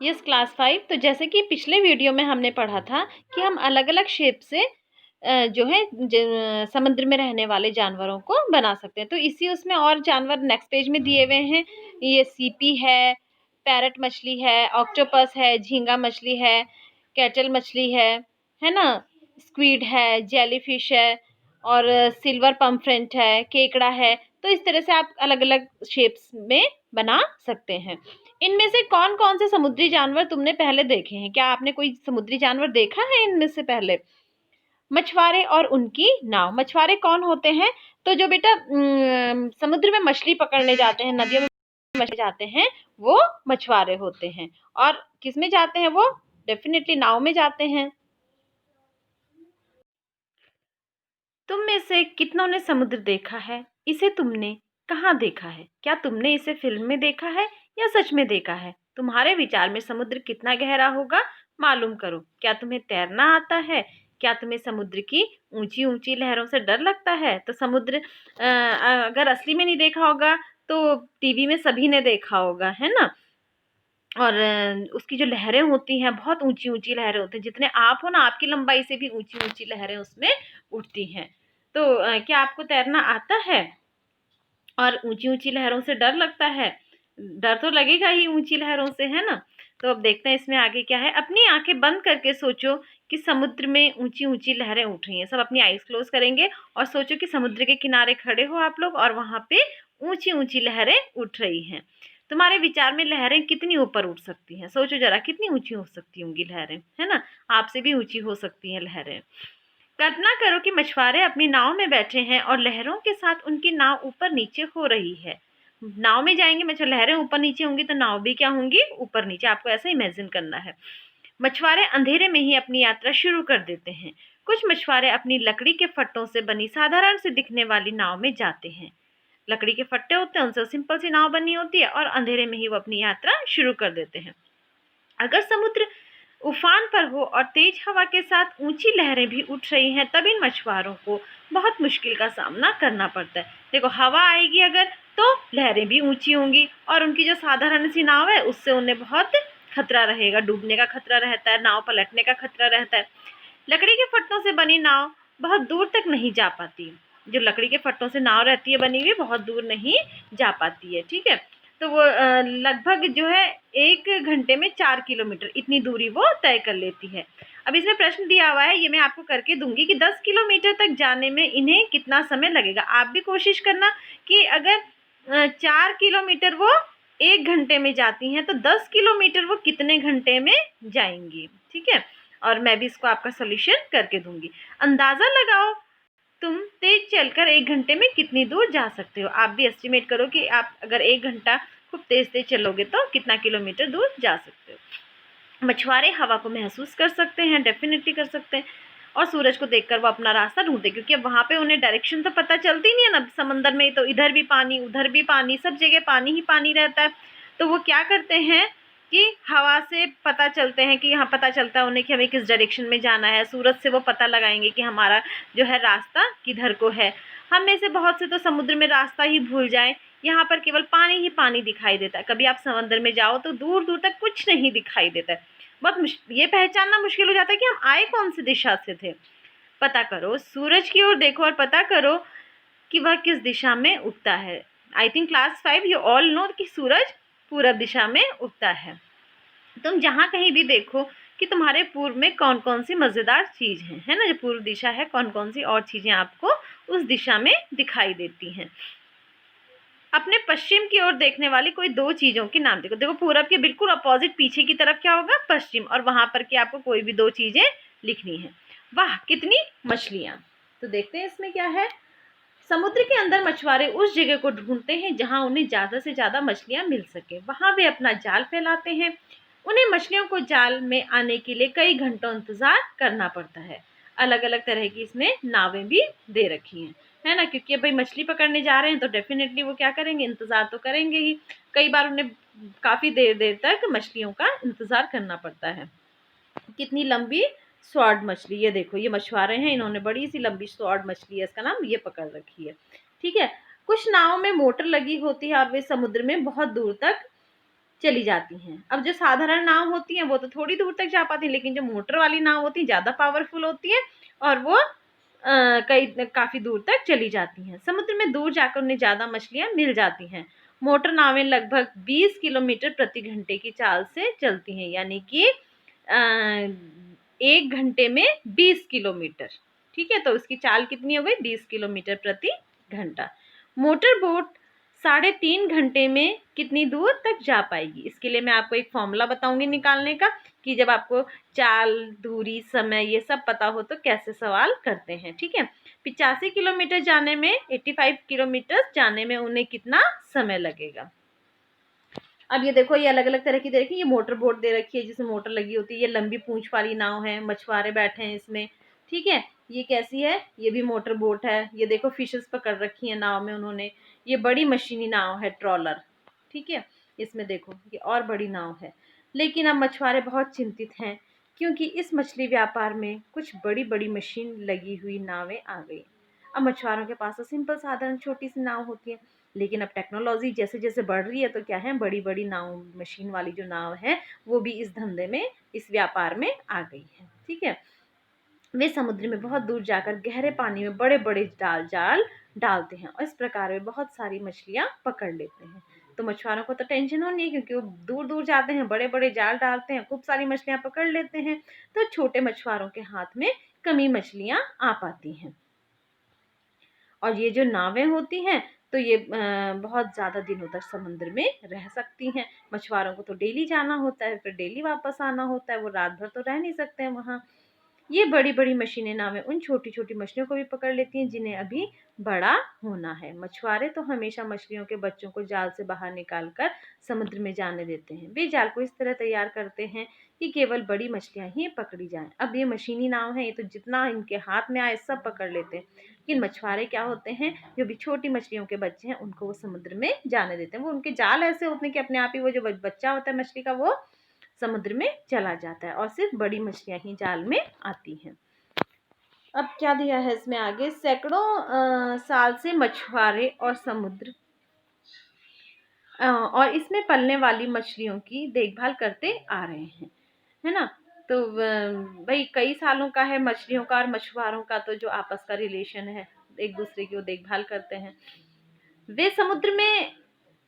Yes class 5। तो जैसे कि पिछले वीडियो में हमने पढ़ा था कि हम अलग अलग शेप से जो है समुद्र में रहने वाले जानवरों को बना सकते हैं। तो इसी उसमें और जानवर नेक्स्ट पेज में दिए हुए हैं। ये सीपी है, पैरट मछली है, ऑक्टोपस है, झींगा मछली है, कैटल मछली है ना, स्क्वीड है, जेलीफिश है और सिल्वर पम्फ्रेट है, केकड़ा है। तो इस तरह से आप अलग अलग शेप्स में बना सकते हैं। इनमें से कौन कौन से समुद्री जानवर तुमने पहले देखे हैं? क्या आपने कोई समुद्री जानवर देखा है इनमें से पहले? मछुआरे और उनकी नाव। मछुआरे कौन होते हैं? तो जो बेटा समुद्र में मछली पकड़ने जाते हैं, नदियों में मछली जाते हैं, वो मछुआरे होते हैं। और किस में जाते हैं वो? डेफिनेटली नाव में जाते हैं। तुम में से कितनों ने समुद्र देखा है? इसे तुमने कहाँ देखा है? क्या तुमने इसे फिल्म में देखा है या सच में देखा है? तुम्हारे विचार में समुद्र कितना गहरा होगा मालूम करो। क्या तुम्हें तैरना आता है? क्या तुम्हें समुद्र की ऊंची ऊंची लहरों से डर लगता है? तो समुद्र अगर असली में नहीं देखा होगा तो टीवी में सभी ने देखा होगा, है ना। और उसकी जो लहरें होती हैं, बहुत ऊंची ऊंची लहरें होती हैं। जितने आप हो ना, आपकी लंबाई से भी ऊंची ऊंची लहरें उसमें उठती हैं। तो क्या आपको तैरना आता है? और ऊंची ऊंची लहरों से डर लगता है? डर तो लगेगा ही ऊंची लहरों से, है ना। तो अब देखते हैं इसमें आगे क्या है। अपनी आंखें बंद करके सोचो कि समुद्र में ऊंची ऊंची लहरें उठ रही हैं। सब अपनी आईज क्लोज करेंगे और सोचो कि समुद्र के किनारे खड़े हो आप लोग और वहां पे ऊंची ऊंची लहरें उठ रही हैं। तुम्हारे विचार में लहरें कितनी ऊपर उठ सकती हैं? सोचो जरा, कितनी ऊंची हो सकती होंगी लहरें, है ना। आपसे भी ऊंची हो सकती हैं लहरें। कल्पना करो कि मछुआरे अपनी नाव में बैठे हैं और लहरों के साथ उनकी नाव ऊपर नीचे हो रही है। नाव में जाएंगे मछुआरे, लहरें ऊपर नीचे होंगी तो नाव भी क्या होंगी? ऊपर नीचे। आपको ऐसा इमेजिन करना है। मछुआरे अंधेरे में ही अपनी यात्रा शुरू कर देते हैं। कुछ मछुआरे अपनी लकड़ी के फट्टों से बनी साधारण से दिखने वाली नाव में जाते हैं। लकड़ी के फट्टे होते हैं, उनसे सिंपल सी नाव बनी होती है और अंधेरे में ही वो अपनी यात्रा शुरू कर देते हैं। अगर समुद्र उफान पर हो और तेज हवा के साथ ऊंची लहरें भी उठ रही हैं, तब इन मछुआरों को बहुत मुश्किल का सामना करना पड़ता है। देखो, हवा आएगी अगर तो लहरें भी ऊंची होंगी और उनकी जो साधारण सी नाव है उससे उन्हें बहुत खतरा रहेगा। डूबने का खतरा रहता है, नाव पलटने का खतरा रहता है। लकड़ी के फट्टों से बनी नाव बहुत दूर तक नहीं जा पाती। जो लकड़ी के फट्टों से नाव रहती है बनी हुई, बहुत दूर नहीं जा पाती है, ठीक है। तो वो लगभग जो है 1 घंटे में 4 किलोमीटर इतनी दूरी वो तय कर लेती है। अब इसमें प्रश्न दिया हुआ है, ये मैं आपको करके दूंगी कि 10 किलोमीटर तक जाने में इन्हें कितना समय लगेगा। आप भी कोशिश करना कि अगर 4 किलोमीटर वो 1 घंटे में जाती हैं तो 10 किलोमीटर वो कितने घंटे में जाएंगी, ठीक है। और मैं भी इसको आपका सोल्यूशन करके दूंगी। अंदाजा लगाओ तुम तेज चलकर 1 घंटे में कितनी दूर जा सकते हो। आप भी एस्टिमेट करो कि आप अगर 1 घंटा खूब तेज तेज चलोगे तो कितना किलोमीटर दूर जा सकते हो। मछुआरे हवा को महसूस कर सकते हैं, डेफिनेटली कर सकते हैं। और सूरज को देखकर वो अपना रास्ता ढूंढते, क्योंकि अब वहां पे उन्हें डायरेक्शन तो पता चलती नहीं है ना। समंदर में तो इधर भी पानी उधर भी पानी, सब जगह पानी ही पानी रहता है। तो वो क्या करते हैं कि हवा से पता चलते हैं कि यहाँ पता चलता है उन्हें कि हमें किस डायरेक्शन में जाना है। सूरज से वो पता लगाएंगे कि हमारा जो है रास्ता किधर को है। हम में से बहुत से तो समुद्र में रास्ता ही भूल जाएं। यहाँ पर केवल पानी ही पानी दिखाई देता है। कभी आप समंदर में जाओ तो दूर दूर तक कुछ नहीं दिखाई देता है। बहुत ये पहचानना मुश्किल हो जाता है कि हम आए कौन सी दिशा से थे। पता करो, सूरज की ओर देखो और पता करो कि वह किस दिशा में उगता है। I think class 5 you all know कि सूरज पूरब दिशा में उगता है। तुम जहाँ कहीं भी देखो कि तुम्हारे पूर्व में कौन कौन सी मज़ेदार चीज़ है ना। जो पूर्व दिशा है, कौन कौन सी और चीज़ें आपको उस दिशा में दिखाई देती हैं। अपने पश्चिम की ओर देखने वाली कोई 2 चीज़ों के नाम देखो। देखो, पूरब के बिल्कुल अपोजिट पीछे की तरफ क्या होगा? पश्चिम। और वहां पर कि आपको कोई भी 2 चीज़ें लिखनी है। वाह, कितनी मछलियां। तो देखते हैं इसमें क्या है। समुद्र के अंदर मछुआरे उस जगह को ढूंढते हैं जहां उन्हें ज़्यादा से ज़्यादा मछलियां मिल सके। वहां वे अपना जाल फैलाते हैं। उन्हें मछलियों को जाल में आने के लिए कई घंटों इंतजार करना पड़ता है। अलग अलग तरह की इसमें नावें भी दे रखी हैं, है ना। क्योंकि भाई मछली पकड़ने जा रहे हैं तो डेफिनेटली वो क्या करेंगे? इंतजार तो करेंगे ही। कई बार उन्हें काफ़ी देर देर तक मछलियों का इंतजार करना पड़ता है। कितनी लंबी स्वॉर्ड मछली, ये देखो, ये मछुआरे हैं, इन्होंने बड़ी सी लंबी स्वॉर्ड मछली है, इसका नाम, ये पकड़ रखी है, ठीक है। कुछ नाव में मोटर लगी होती है और वे समुद्र में बहुत दूर तक चली जाती हैं। अब जो साधारण नाव होती हैं वो तो थोड़ी दूर तक जा पाती हैं, लेकिन जो मोटर वाली नाव होती है ज़्यादा पावरफुल होती है और वो कई काफ़ी दूर तक चली जाती हैं। समुद्र में दूर जाकर उन्हें ज़्यादा मछलियाँ मिल जाती हैं। मोटर नावें लगभग 20 किलोमीटर प्रति घंटे की चाल से चलती हैं, यानी कि 1 घंटे में 20 किलोमीटर। ठीक है, तो उसकी चाल कितनी हो गई? 20 किलोमीटर प्रति घंटा। मोटर बोट 3.5 घंटे में कितनी दूर तक जा पाएगी? इसके लिए मैं आपको एक फॉर्मूला बताऊंगी निकालने का, कि जब आपको चाल, दूरी, समय ये सब पता हो तो कैसे सवाल करते हैं। ठीक है, 85 किलोमीटर जाने में, 85 किलोमीटर जाने में उन्हें कितना समय लगेगा? अब ये देखो, ये अलग अलग तरह की देखिए, ये मोटर बोट दे रखी है जिसमें मोटर लगी होती है। ये लंबी पूंछ वाली नाव है, मछुआरे बैठे हैं इसमें। ठीक है, ये कैसी है? ये भी मोटर बोट है। ये देखो फिशेस पकड़ रखी है नाव में उन्होंने। ये बड़ी मशीनी नाव है, ट्रॉलर। ठीक है, इसमें देखो ये और बड़ी नाव है। लेकिन अब मछुआरे बहुत चिंतित हैं, क्योंकि इस मछली व्यापार में कुछ बड़ी बड़ी मशीन लगी हुई नावें आ गई। अब मछुआरों के पास तो सिंपल साधारण छोटी सी नाव होती है, लेकिन अब टेक्नोलॉजी जैसे जैसे बढ़ रही है तो क्या है, बड़ी बड़ी नाव, मशीन वाली जो नाव है वो भी इस धंधे में, इस व्यापार में आ गई है। ठीक है, वे समुद्र में बहुत दूर जाकर गहरे पानी में बड़े बड़े जाल डालते हैं और इस प्रकार वे बहुत सारी मछलियां पकड़ लेते हैं। तो मछुआरों को तो टेंशन होनी है, क्योंकि वो दूर दूर जाते हैं, बड़े बड़े जाल डालते हैं, खूब सारी मछलियां पकड़ लेते हैं। तो छोटे मछुआरों के हाथ में कम ही मछलियां आ पाती हैं। और ये जो नावें होती हैं तो ये बहुत ज़्यादा दिनों तक समुद्र में रह सकती हैं। मछुआरों को तो डेली जाना होता है, फिर डेली वापस आना होता है, वो रात भर तो रह नहीं सकते हैं वहाँ। ये बड़ी बड़ी मशीनें नावें उन छोटी छोटी मछलियों को भी पकड़ लेती हैं जिन्हें अभी बड़ा होना है। मछुआरे तो हमेशा मछलियों के बच्चों को जाल से बाहर निकालकर समुद्र में जाने देते हैं। वे जाल को इस तरह तैयार करते हैं कि केवल बड़ी मछलियां ही पकड़ी जाएं। अब ये मशीनी नाव है, ये तो जितना इनके हाथ में आए सब पकड़ लेते हैं, लेकिन मछुआरे क्या होते हैं, जो भी छोटी मछलियों के बच्चे हैं उनको वो समुद्र में जाने देते हैं। वो उनके जाल ऐसे होते हैं कि अपने आप ही वो जो बच्चा होता है मछली का, वो समुद्र में चला जाता है और सिर्फ बड़ी मछलियां ही जाल में आती हैं। अब क्या दिया है इसमें आगे, सैकड़ों साल से मछुआरे और समुद्र और इसमें पलने वाली मछलियों की देखभाल करते आ रहे हैं, है ना। तो भाई कई सालों का है मछलियों का और मछुआरों का, तो जो आपस का रिलेशन है, एक दूसरे की वो देखभाल करते हैं। वे समुद्र में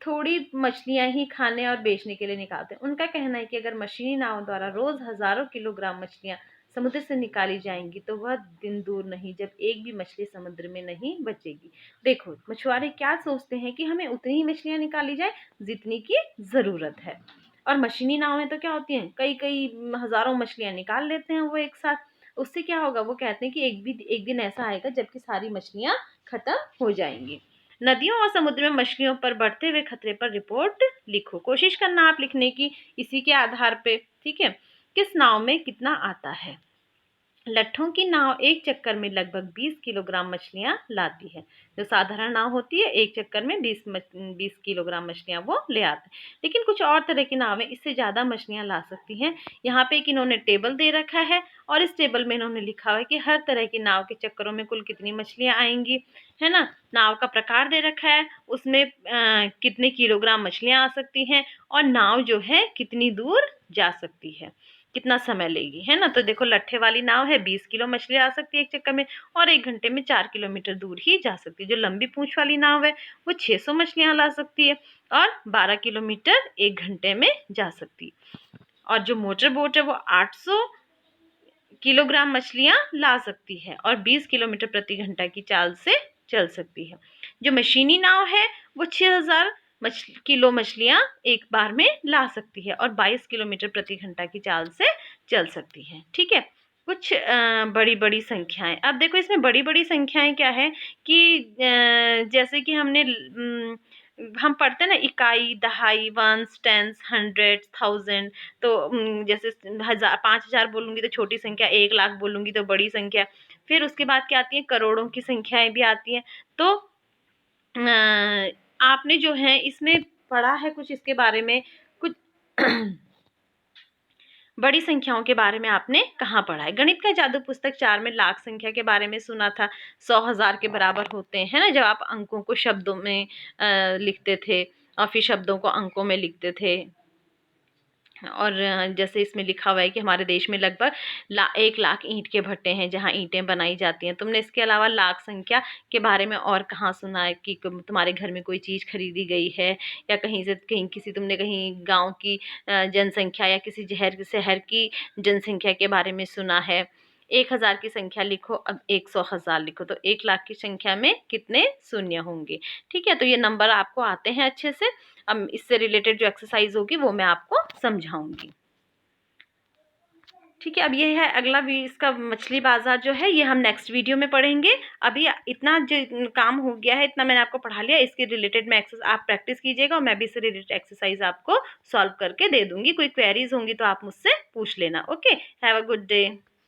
थोड़ी मछलियां ही खाने और बेचने के लिए निकालते हैं। उनका कहना है कि अगर मशीनी नाव द्वारा रोज हजारों किलोग्राम मछलियां समुद्र से निकाली जाएंगी तो वह दिन दूर नहीं जब एक भी मछली समुद्र में नहीं बचेगी। देखो मछुआरे क्या सोचते हैं कि हमें उतनी ही मछलियां निकाली जाए जितनी की जरूरत है, और मशीनी नाव में तो क्या होती हैं, कई कई हजारों मछलियां निकाल लेते हैं वो एक साथ। उससे क्या होगा, वो कहते हैं कि एक दिन ऐसा आएगा जबकि सारी मछलियां खत्म हो जाएंगी। नदियों और समुद्र में मछलियों पर बढ़ते हुए खतरे पर रिपोर्ट लिखो। कोशिश करना आप लिखने की इसी के आधार पे। ठीक है, किस नाव में कितना आता है? लट्ठों की नाव एक चक्कर में लगभग 20 किलोग्राम मछलियां लाती है। जो साधारण नाव होती है एक चक्कर में 20 किलोग्राम मछलियां वो ले आते हैं, लेकिन कुछ और तरह की नावें इससे ज़्यादा मछलियां ला सकती हैं। यहाँ पे एक इन्होंने टेबल दे रखा है और इस टेबल में इन्होंने लिखा हुआ है कि हर तरह की नाव के चक्करों में कुल कितनी मछलियां आएंगी, है ना। नाव का प्रकार दे रखा है, उसमें कितने किलोग्राम मछलियां आ सकती हैं और नाव जो है कितनी दूर जा सकती है, कितना समय लेगी, है ना। तो देखो लट्ठे वाली नाव है, 20 किलो मछली आ सकती है एक चक्कर में और 1 घंटे में 4 किलोमीटर दूर ही जा सकती है। जो लंबी पूंछ वाली नाव है वो 600 मछलियां ला सकती है और 12 किलोमीटर 1 घंटे में जा सकती है। और जो मोटर बोट है वो 800 किलोग्राम मछलियां ला सकती है और 20 किलोमीटर प्रति घंटा की चाल से चल सकती है। जो मशीनी नाव है वो 6000 किलो मछलियां एक बार में ला सकती है और 22 किलोमीटर प्रति घंटा की चाल से चल सकती है। ठीक है, कुछ बड़ी बड़ी संख्याएं। अब देखो इसमें बड़ी बड़ी संख्याएं क्या है कि जैसे कि हम पढ़ते हैं ना, इकाई, दहाई, वंस, टेंस, हंड्रेड, थाउजेंड। तो जैसे 5000 बोलूंगी तो छोटी संख्या, 1 लाख बोलूंगी तो बड़ी संख्या। फिर उसके बाद क्या आती है, करोड़ों की संख्याएं भी आती हैं। तो आपने जो है इसमें पढ़ा है कुछ इसके बारे में, कुछ बड़ी संख्याओं के बारे में आपने कहाँ पढ़ा है? गणित का जादू पुस्तक 4 में लाख संख्या के बारे में सुना था, 100,000 के बराबर होते हैं, है ना। जब आप अंकों को शब्दों में लिखते थे और फिर शब्दों को अंकों में लिखते थे। और जैसे इसमें लिखा हुआ है कि हमारे देश में लगभग 1 लाख ईंट के भट्टे हैं जहाँ ईंटें बनाई जाती हैं। तुमने इसके अलावा लाख संख्या के बारे में और कहाँ सुना है कि तुम्हारे घर में कोई चीज़ खरीदी गई है, या कहीं से कहीं किसी तुमने कहीं गांव की जनसंख्या या किसी शहर की जनसंख्या के बारे में सुना है? 1,000 की संख्या लिखो, अब 100,000 लिखो, तो 1 लाख की संख्या में कितने शून्य होंगे? ठीक है, तो ये नंबर आपको आते हैं अच्छे से। अब इससे रिलेटेड जो एक्सरसाइज होगी वो मैं आपको समझाऊंगी। ठीक है, अब ये है अगला भी इसका मछली बाजार जो है, ये हम नेक्स्ट वीडियो में पढ़ेंगे। अभी इतना जो काम हो गया है, इतना मैंने आपको पढ़ा लिया, इसके रिलेटेड मैं आप प्रैक्टिस कीजिएगा और मैं भी इससे रिलेटेड एक्सरसाइज आपको सॉल्व करके दे दूंगी। कोई क्वेरीज होंगी तो आप मुझसे पूछ लेना। Okay, have a good day.